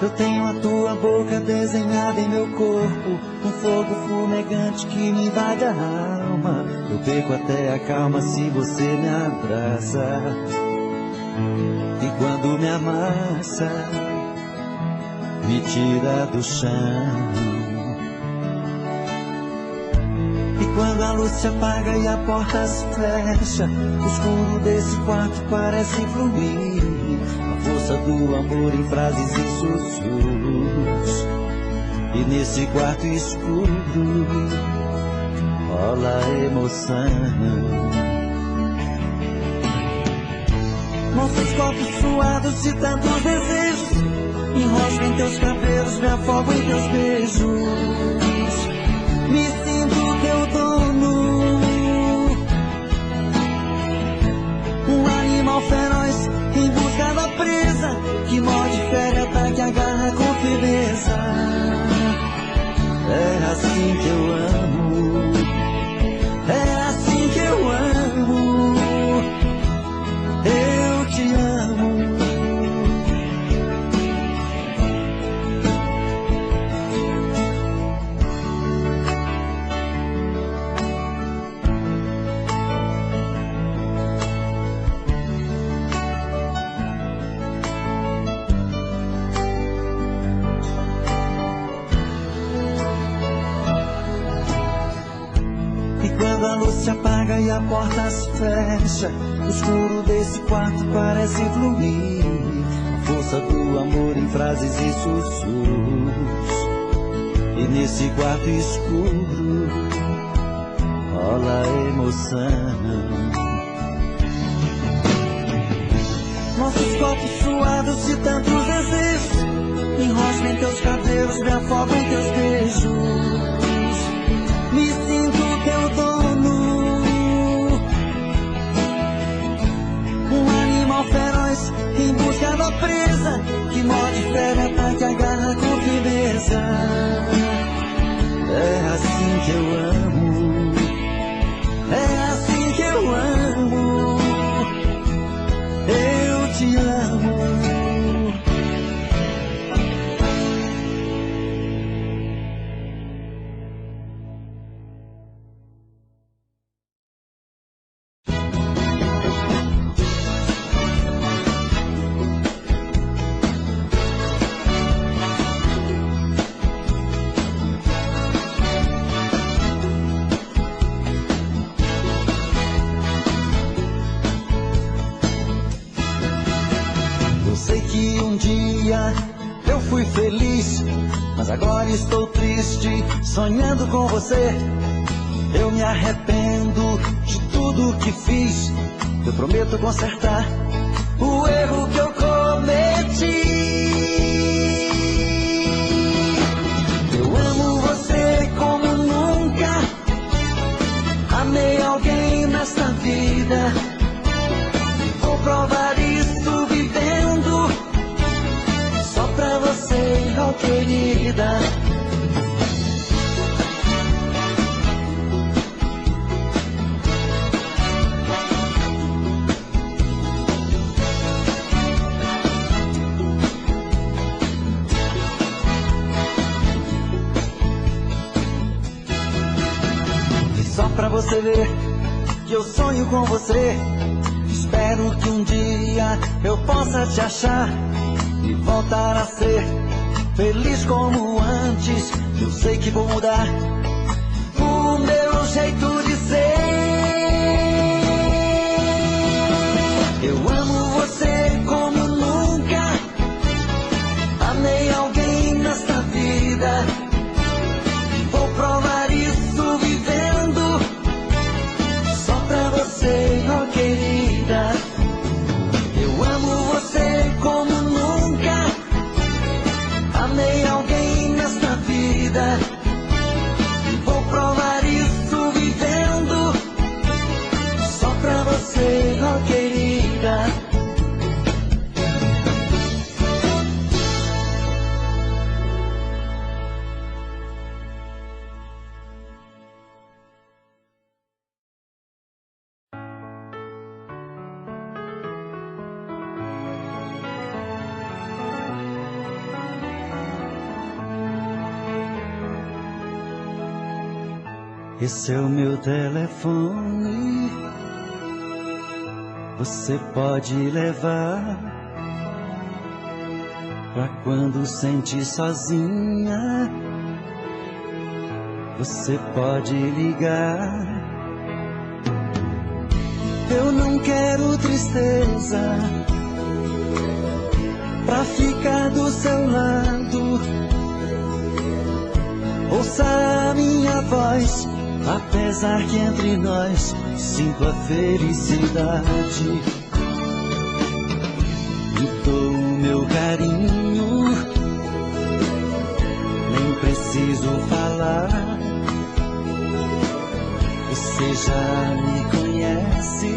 Eu tenho a tua boca desenhada em meu corpo, um fogo fumegante que me invade a alma. Eu perco até a calma se você me abraça. E quando me amassa, me tira do chão. E quando a luz se apaga e a porta se fecha, o escuro desse quarto parece fluir. A força do amor em frases e sussurros. E nesse quarto escuro rola emoção. Nossos corpos suados de tantos desejos, enrosco em teus cabelos, me afogo em teus beijos. Me sinto teu dono, um animal feroz em busca da presa, que morde, fere, ataque, agarra com firmeza. É assim que eu amo, é assim que eu amo, eu te amo. Quando a luz se apaga e a porta se fecha, o escuro desse quarto parece fluir. A força do amor em frases e sussurros. E nesse quarto escuro rola emoção. Nossos corpos suados de tantos desejos, enrosco em teus cabelos, me afogo em teus beijos. Me sinto teu dono, um animal feroz em busca da presa, que morde, fere, ataque, agarra com firmeza. É assim que eu amo, é assim que eu amo, eu te amo. Eu fui feliz, mas agora estou triste, sonhando com você. Eu me arrependo de tudo que fiz. Eu prometo consertar o erro que eu cometi. Eu amo você como nunca amei alguém nesta vida. Vou provar isso vivendo só pra você, oh querida. E só pra você ver que eu sonho com você. Espero que um dia eu possa te achar e voltar a ser feliz como antes. Eu sei que vou mudar o meu jeito de ser. Eu amo você como nunca amei alguém nesta vida. Vou provar isso vivendo só pra você, oh querida. Eu amo você como nunca amei alguém nesta vida. Vou provar isso vivendo só pra você, oh querida. Esse é o meu telefone, você pode levar pra quando sentir sozinha. Você pode ligar. Eu não quero tristeza pra ficar do seu lado. Ouça a minha voz, apesar que entre nós sinto a felicidade. Me dou o meu carinho, nem preciso falar. Você já me conhece,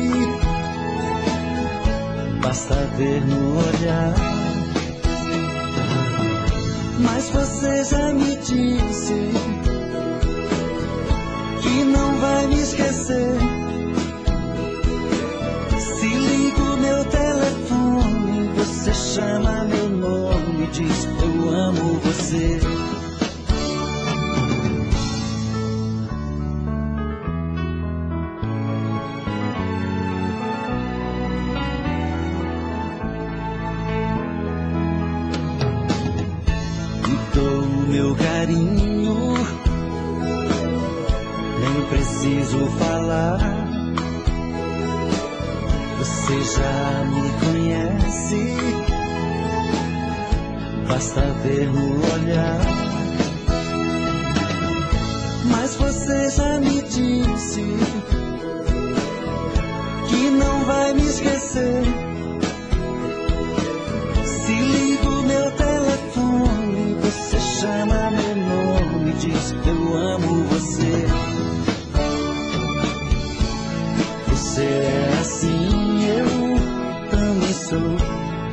basta ver no olhar. Mas você já me disse que não vai me esquecer. Se ligo meu telefone, você chama meu nome e diz: eu amo você. Meu carinho, nem preciso falar. Você já me conhece, basta ver no olhar. Mas você já me disse que não vai me esquecer. Se ligo meu telefone, você chama meu nome e diz: eu amo você. Você é assim, eu também sou.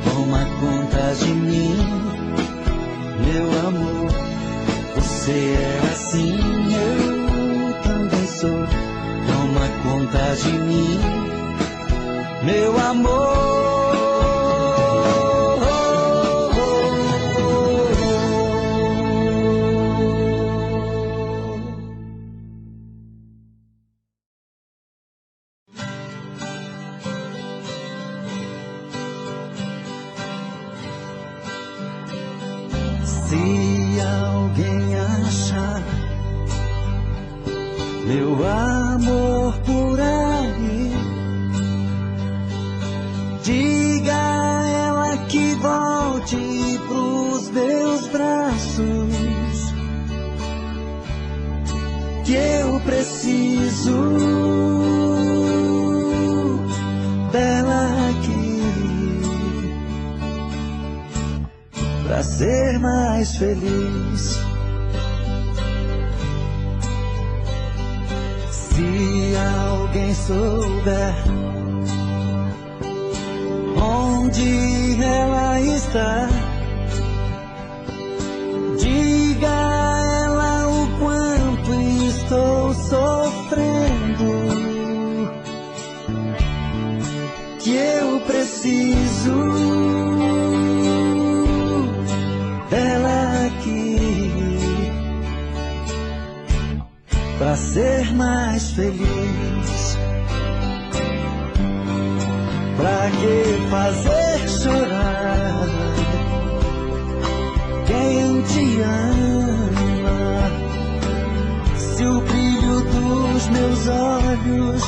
Toma conta de mim, meu amor. Você é assim, eu também sou. Toma conta de mim, meu amor. Se alguém achar meu amor por aí, diga a ela que volte pros meus braços, que eu preciso dela aqui pra ser mais feliz. Se alguém souber onde ela está, diga a ela o quanto estou sofrendo, que eu preciso dela aqui pra ser mais feliz. Pra que fazer chorar quem te ama, se o brilho dos meus olhos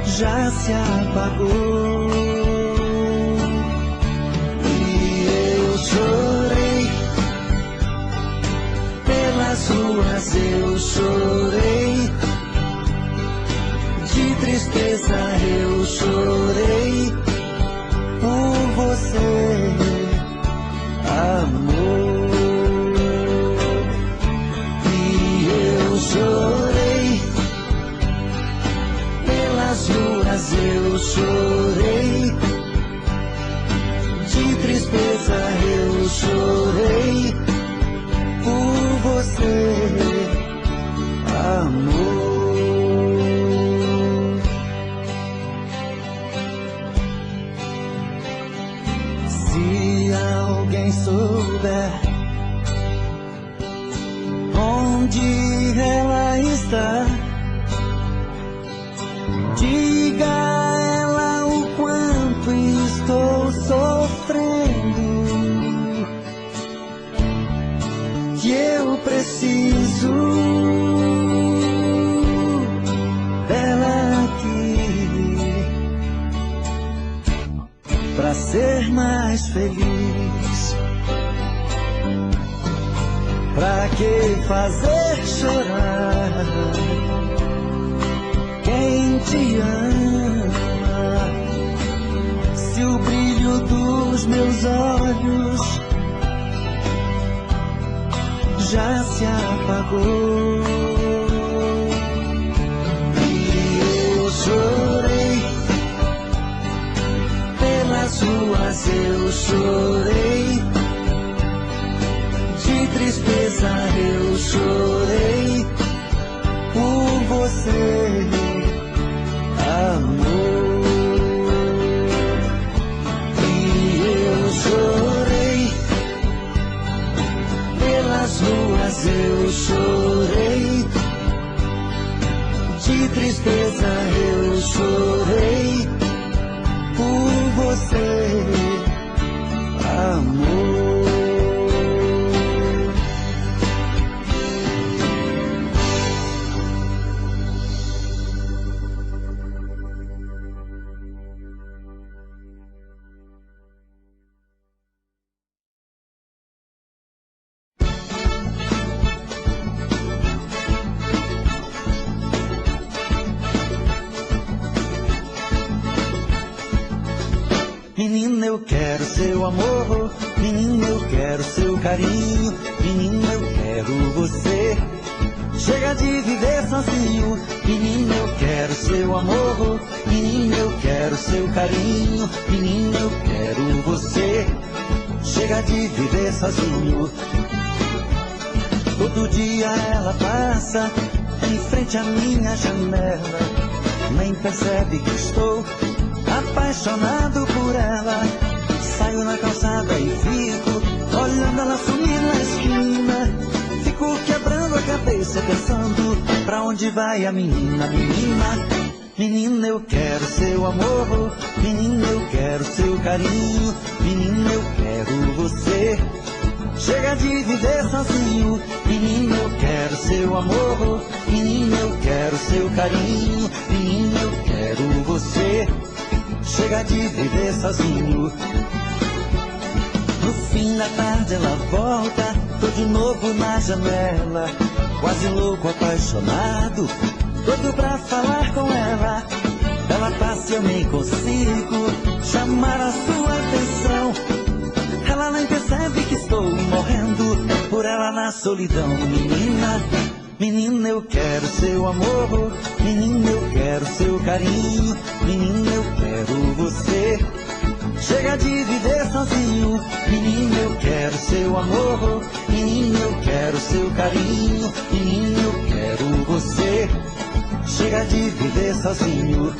já se apagou? Ruas eu chorei, de tristeza eu chorei por você, amor. E eu chorei, pelas ruas eu chorei, de tristeza eu chorei por você, amor. Se alguém souber onde pra ser mais feliz. Pra que fazer chorar quem te ama, se o brilho dos meus olhos já se apagou? E eu chorei pelas ruas, eu chorei de tristeza, eu chorei por você, amor. E eu chorei pelas ruas, eu chorei de tristeza, eu chorei por você, amor. Menina, eu quero seu amor, menina, eu quero seu carinho, menina, eu quero você. Chega de viver sozinho, menina, eu quero seu amor, menina, eu quero seu carinho, menina, eu quero você. Chega de viver sozinho. Todo dia ela passa em frente à minha janela, nem percebe que estou apaixonado por ela. Saio na calçada e fico olhando ela sumir na esquina. Fico quebrando a cabeça pensando pra onde vai a menina, menina. Menina, eu quero seu amor, menina, eu quero seu carinho, menina, eu quero você. Chega de viver sozinho, menina, eu quero seu amor, menina, eu quero seu carinho, menina, eu quero você. Chega de viver sozinho. No fim da tarde ela volta, tô de novo na janela, quase louco, apaixonado, doido pra falar com ela. Ela passa e eu nem consigo chamar a sua atenção. Ela nem percebe que estou morrendo por ela na solidão. Menina, menina, eu quero seu amor, menina, eu quero seu carinho, menina, eu quero você. Chega de viver sozinho, menina, eu quero seu amor, menina, eu quero seu carinho, menina, eu quero você. Chega de viver sozinho.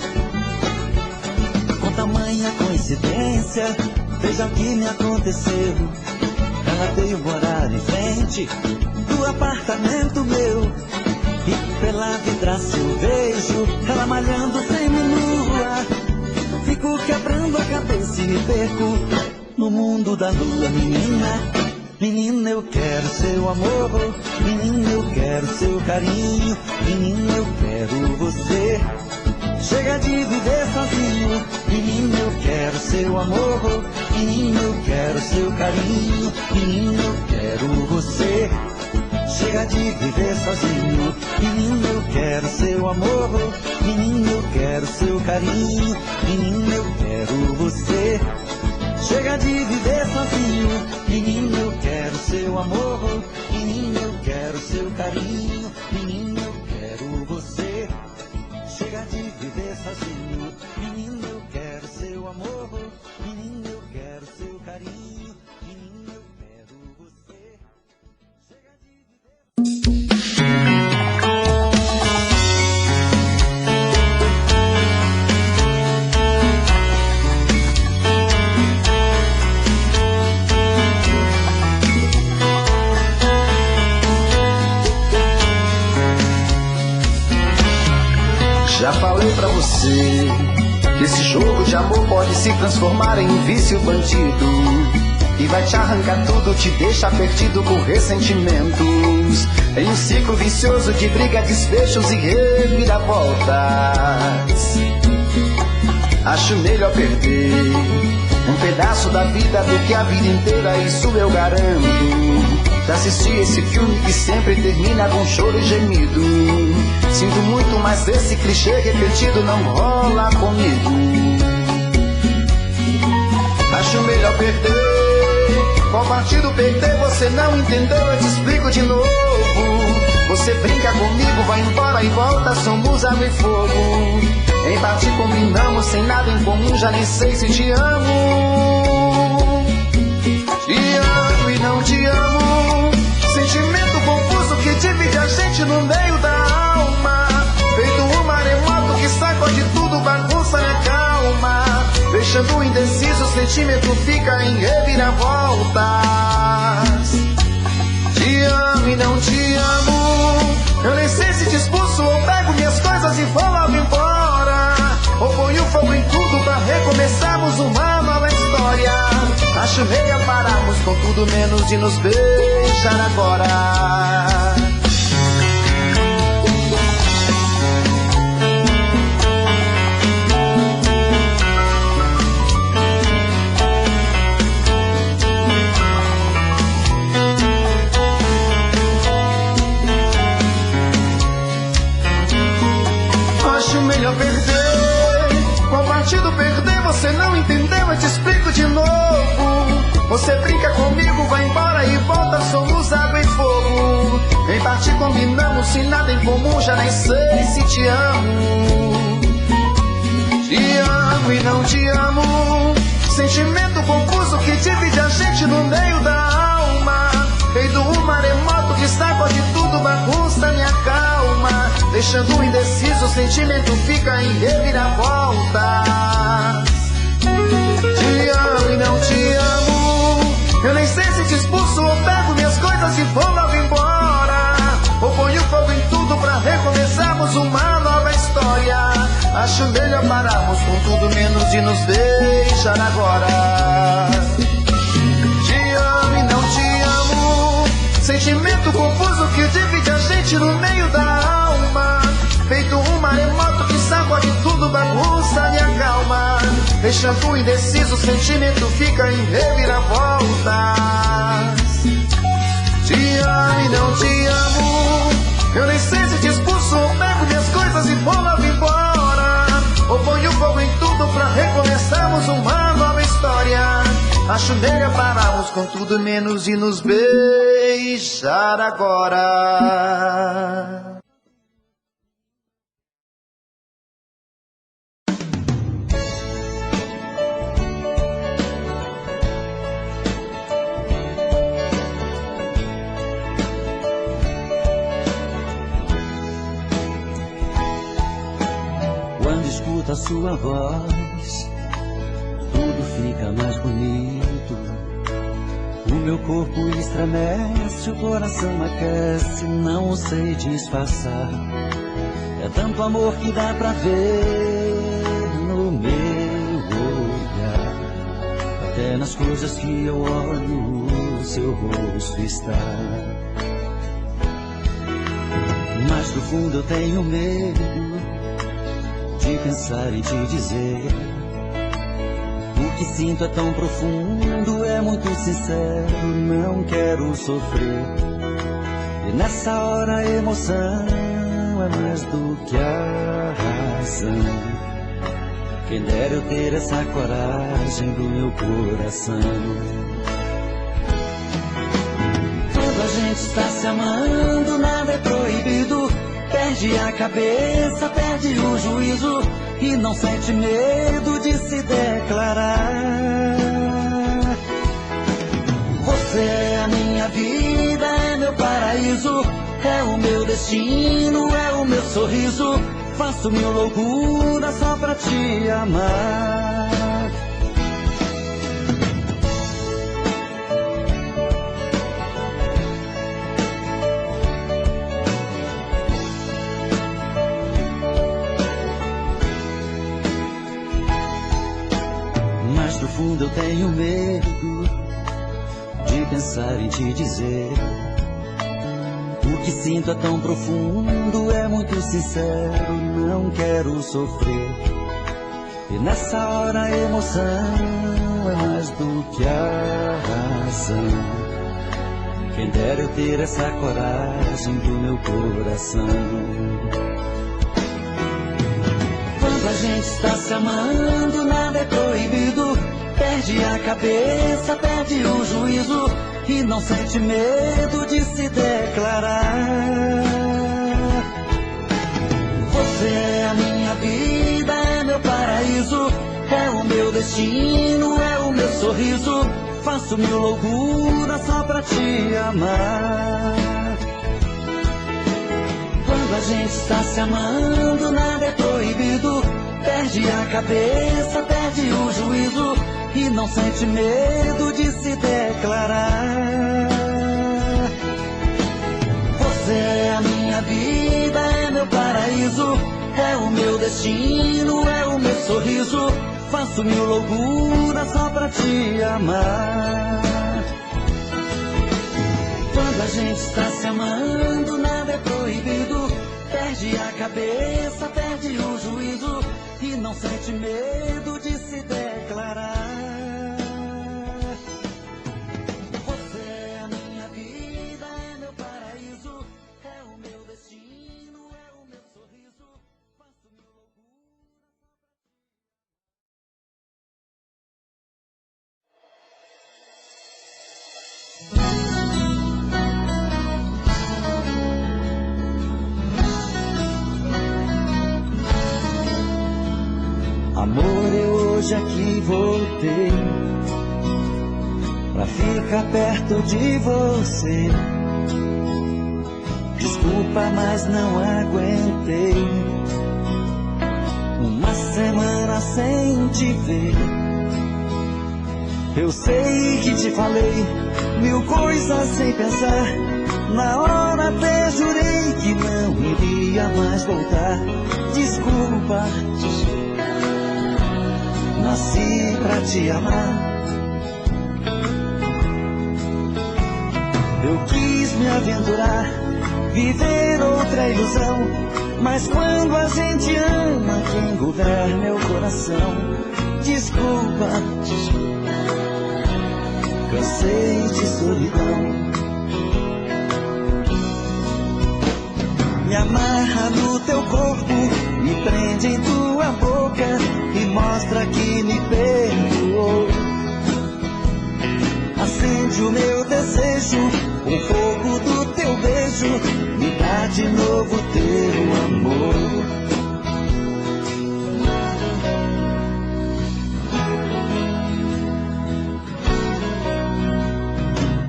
Com tamanha coincidência, veja o que me aconteceu. Ela veio morar em frente do apartamento meu, e pela vidraça eu vejo ela malhando semi-nua. Fico quebrando a cabeça e me perco no mundo da lua. Menina, menina, eu quero seu amor, menina, eu quero seu carinho, menina, eu quero você. Chega de viver sozinho, menina, eu quero seu amor, menina, eu quero seu carinho, menina, eu quero você. Chega de viver sozinho, menina, eu quero seu amor, menina, eu quero seu carinho, menina, eu quero você. Chega de viver sozinho, menina, eu quero seu amor, menina, eu quero seu carinho, menina, eu quero você. Chega de viver sozinho, menina, eu quero seu amor, menina, eu quero seu carinho, menina, eu quero você. Chega de viver. Já falei pra você que esse jogo de amor pode se transformar em um vício bandido, e vai te arrancar tudo, te deixar perdido com ressentimentos, em um ciclo vicioso de briga, desfechos e reviravoltas. Acho melhor perder um pedaço da vida do que a vida inteira, isso eu garanto. Já assisti esse filme que sempre termina com choro e gemido. Sinto muito, mas esse clichê repetido não rola comigo. Acho melhor perder. Qual partido perder? Você não entendeu, eu te explico de novo. Você brinca comigo, vai embora e volta, somos água e fogo. Em parte combinamos, sem nada em comum, já nem sei se te amo. Te amo e não te amo. Sentimento confuso que divide a gente no meio da alma. Feito um maremoto que sacode tudo, bagunça minha calma. Deixando indeciso, o sentimento fica em reviravoltas. Te amo e não te amo. Eu nem sei se te expulso ou pego minhas coisas e vou logo embora. Ou ponho fogo em tudo pra recomeçarmos uma nova história. Acho melhor pararmos com tudo menos de nos beijar agora. Acho melhor perder. Qual partido perder? Você não entendeu, eu te explico de novo. Você brinca comigo, vai embora e volta, somos água e fogo. Em parte combinamos, sem nada em comum, já nem sei se te amo. Te amo e não te amo. Sentimento confuso que divide a gente no meio da alma. Feito um maremoto que sacode tudo, bagunça minha calma. Deixando indeciso, o sentimento fica em reviravoltas. Te amo e não te amo. Eu nem sei se te expulso ou pego minhas coisas e vou logo embora. Ou ponho fogo em tudo pra recomeçarmos uma nova história. Acho melhor pararmos com tudo menos de nos beijar agora. Te amo e não te amo. Sentimento confuso que divide a gente no meio da alma. Feito um maremoto que sacode tudo, bagunça minha calma. Deixando indeciso, o sentimento fica em reviravoltas. Te amo e não te amo. Eu nem sei se te expulso ou pego minhas coisas e vou logo embora. Ou ponho fogo em tudo pra recomeçarmos uma nova história. Acho melhor pararmos com tudo menos de nos beijar agora. Quando escuto a sua voz, tudo fica mais bonito. O meu corpo estremece, o coração aquece, não sei disfarçar. É tanto amor que dá pra ver no meu olhar. Até nas coisas que eu olho, o seu rosto está. Mas no fundo eu tenho medo de pensar em te dizer. O que sinto é tão profundo, é muito sincero, não quero sofrer. E nessa hora a emoção é mais do que a razão. Quem dera eu ter essa coragem do meu coração. Quando a gente está se amando, nada é proibido. Perde a cabeça, perde o juízo e não sente medo de se declarar. Você é a minha vida, é meu paraíso, é o meu destino, é o meu sorriso. Faço mil loucuras só pra te amar. No fundo eu tenho medo de pensar em te dizer. O que sinto é tão profundo, é muito sincero, não quero sofrer. E nessa hora a emoção é mais do que a razão. Quem dera eu ter essa coragem do meu coração. Quando a gente está se amando, nada é proibido. Perde a cabeça, perde o juízo e não sente medo de se declarar. Você é a minha vida, é meu paraíso, é o meu destino, é o meu sorriso. Faço mil loucuras só pra te amar. Quando a gente está se amando, nada é proibido. Perde a cabeça, perde o juízo e não sente medo de se declarar. Você é a minha vida, é meu paraíso, é o meu destino, é o meu sorriso. Faço mil loucuras só pra te amar. Quando a gente está se amando, nada é proibido. Perde a cabeça, perde o juízo e não sente medo de se declarar. Você é a minha vida, é meu paraíso, é o meu destino, é o meu sorriso. Faço mil loucuras. Amor, eu hoje aqui voltei pra ficar perto de você. Desculpa, mas não aguentei uma semana sem te ver. Eu sei que te falei mil coisas sem pensar. Na hora até jurei que não iria mais voltar. Desculpa, nasci pra te amar. Eu quis me aventurar, viver outra ilusão. Mas quando a gente ama, quem governa é o coração. Desculpa, cansei de solidão. Me amarra no teu corpo, me prende em tua boca e mostra que me perdoou. Acende o meu desejo, o fogo do teu beijo, me dá de novo teu amor.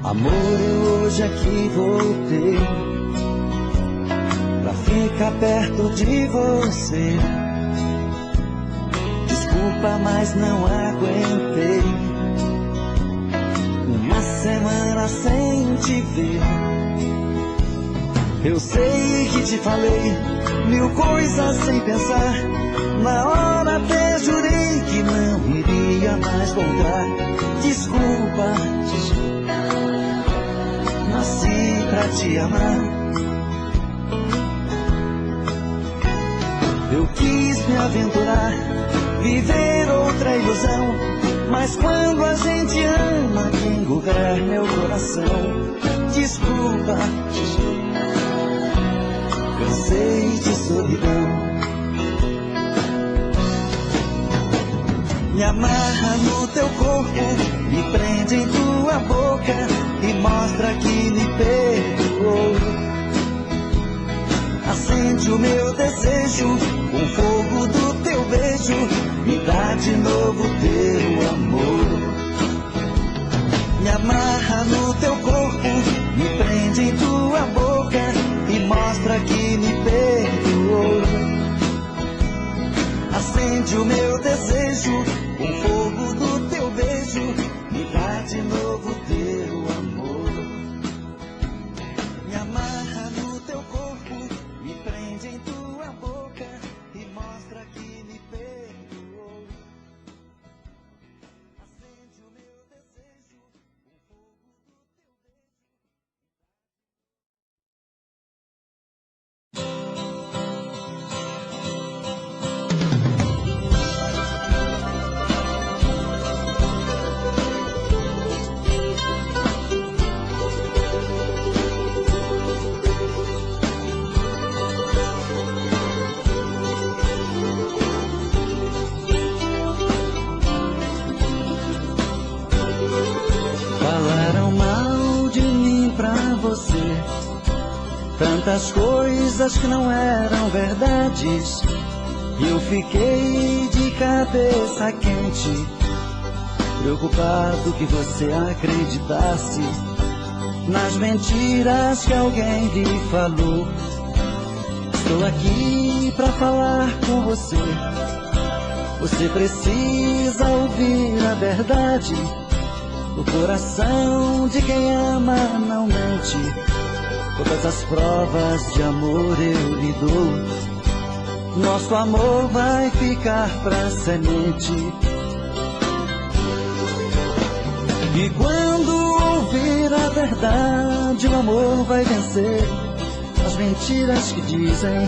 Amor, eu hoje aqui voltei pra ficar perto de você. Desculpa, mas não aguentei uma semana sem te ver. Eu sei que te falei mil coisas sem pensar. Na hora até jurei que não iria mais voltar. Desculpa, nasci pra te amar. Eu quis me aventurar, viver outra ilusão. Mas quando a gente ama, quem governa é o coração. Desculpa, cansei de solidão. Me amarra no teu corpo, me prende em tua boca e mostra que me perdoou. Acende o meu desejo, o fogo do teu beijo, me dá de novo teu amor. Me amarra no teu corpo, me prende em tua boca e mostra que me perdoou. Acende o meu desejo, o fogo do teu beijo, me dá de novo teu amor. Me amarra no teu corpo, me prende em tua boca e mostra que me perdoou. Acende o meu desejo, o fogo do teu beijo. você. Tantas coisas que não eram verdades, e eu fiquei de cabeça quente, preocupado que você acreditasse nas mentiras que alguém lhe falou. Estou aqui pra falar com você. Você precisa ouvir a verdade. O coração de quem ama não mente. Todas as provas de amor eu lhe dou. Nosso amor vai ficar pra semente. E quando ouvir a verdade, o amor vai vencer as mentiras que dizem.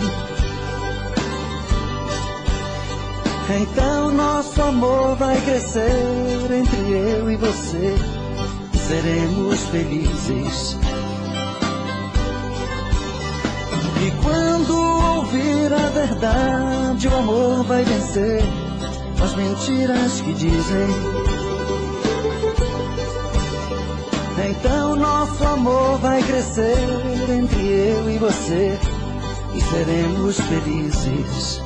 Então nosso amor vai crescer entre eu e você, e seremos felizes. E quando ouvir a verdade, o amor vai vencer as mentiras que dizem. Então nosso amor vai crescer entre eu e você, e seremos felizes.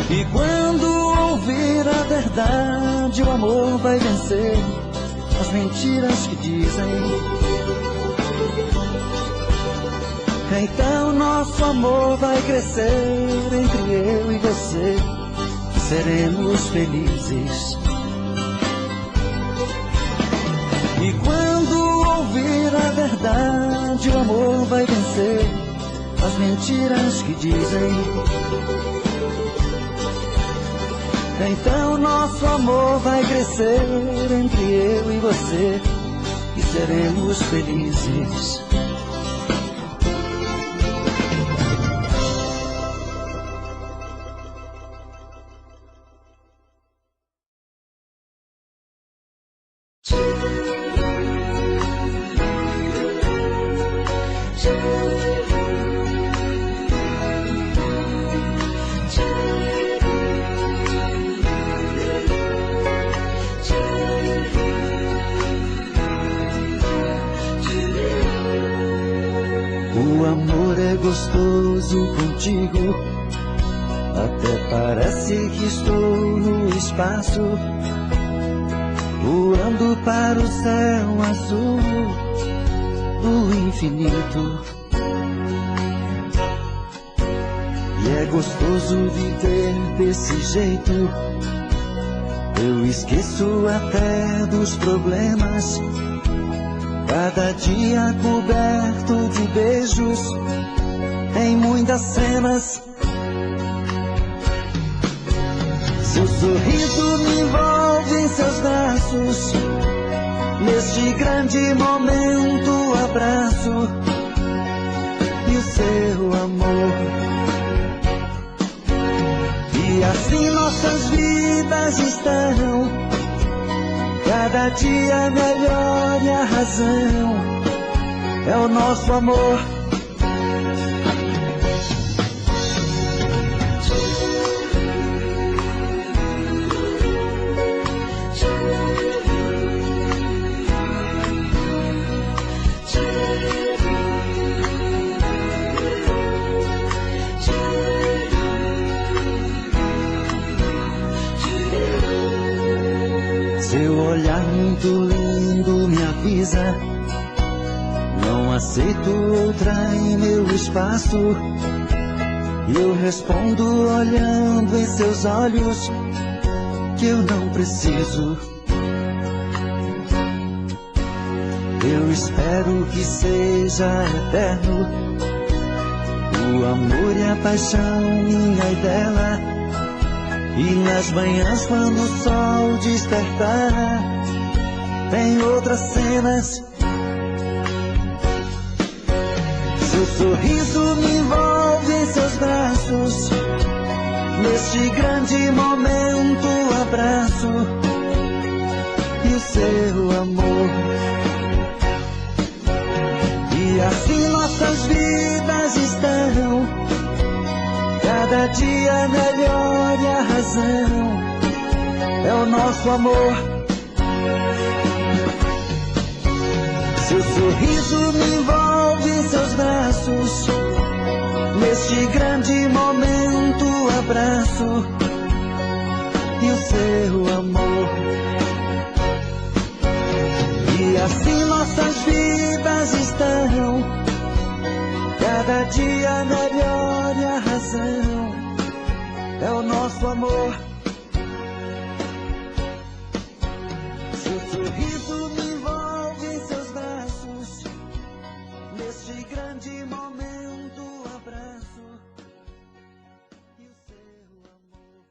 E quando ouvir a verdade, o amor vai vencer as mentiras que dizem. Então nosso amor vai crescer entre eu e você, e seremos felizes. E quando ouvir a verdade, o amor vai vencer as mentiras que dizem. Então nosso amor vai crescer entre eu e você, e seremos felizes. O amor é gostoso contigo, até parece que estou no espaço, voando para o céu azul do infinito. E é gostoso viver desse jeito, eu esqueço até dos problemas. Cada dia coberto de beijos, em muitas cenas. Seu sorriso me envolve em seus braços, neste grande momento abraço, e o seu amor. E assim nossas vidas estão, cada dia melhor, e a razão é o nosso amor. Seu olhar muito lindo me avisa, não aceito outra em meu espaço. E eu respondo olhando em seus olhos que eu não preciso. Eu espero que seja eterno o amor e a paixão minha e dela. E nas manhãs quando o sol despertar, tem outras cenas. Seu sorriso me envolve em seus braços, neste grande momento o abraço e o seu amor. E assim nossas vidas estão cada dia melhor, e a razão é o nosso amor. Seu sorriso me envolve em seus braços, neste grande momento o abraço e o seu amor. E assim nossas vidas estão cada dia melhor, e a razão é o nosso amor. Seu sorriso me envolve em seus braços, neste grande momento o abraço e o seu amor.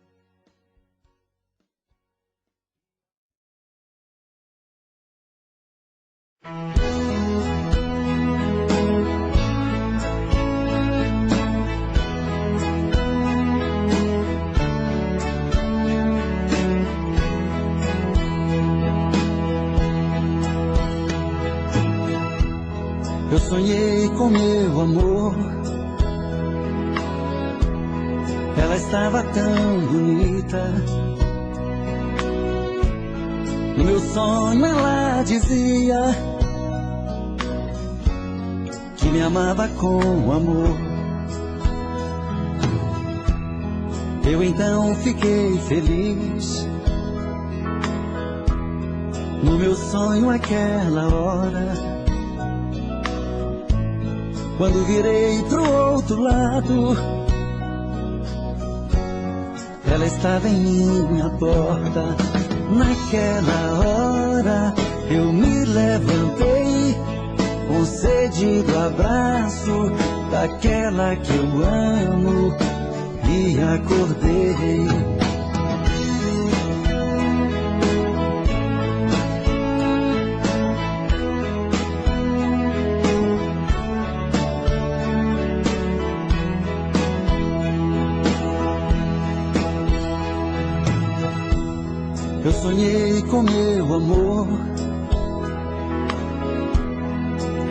Eu sonhei com meu amor, ela estava tão bonita. No meu sonho ela dizia que me amava com amor. Eu então fiquei feliz. No meu sonho aquela hora, quando virei pro outro lado, ela estava em minha porta. Naquela hora eu me levantei, com sede do abraço daquela que eu amo, e acordei. Eu sonhei com meu amor,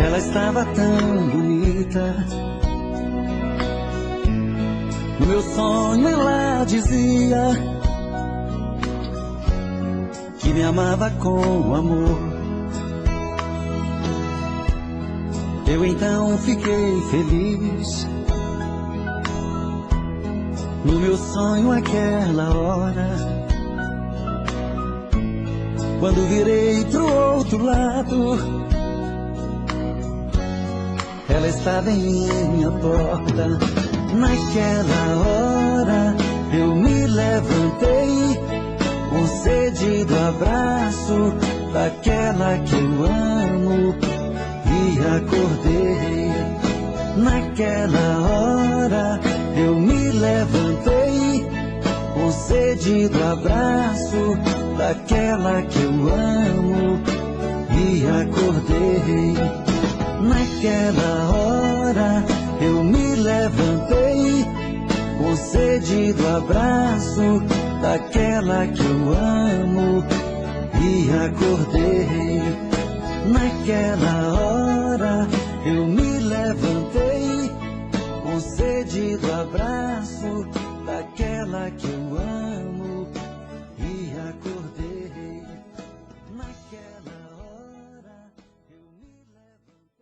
ela estava tão bonita. No meu sonho ela dizia que me amava com amor. Eu então fiquei feliz. No meu sonho aquela hora, quando virei pro outro lado, ela estava em minha porta. Naquela hora eu me levantei, com sede do abraço daquela que eu amo, e acordei. Naquela hora eu me levantei, com sede do abraço daquela que eu amo, e acordei. Naquela hora eu me levantei, com sede do abraço daquela que eu amo, e acordei. Naquela hora eu me levantei, com sede do abraço daquela que eu amo.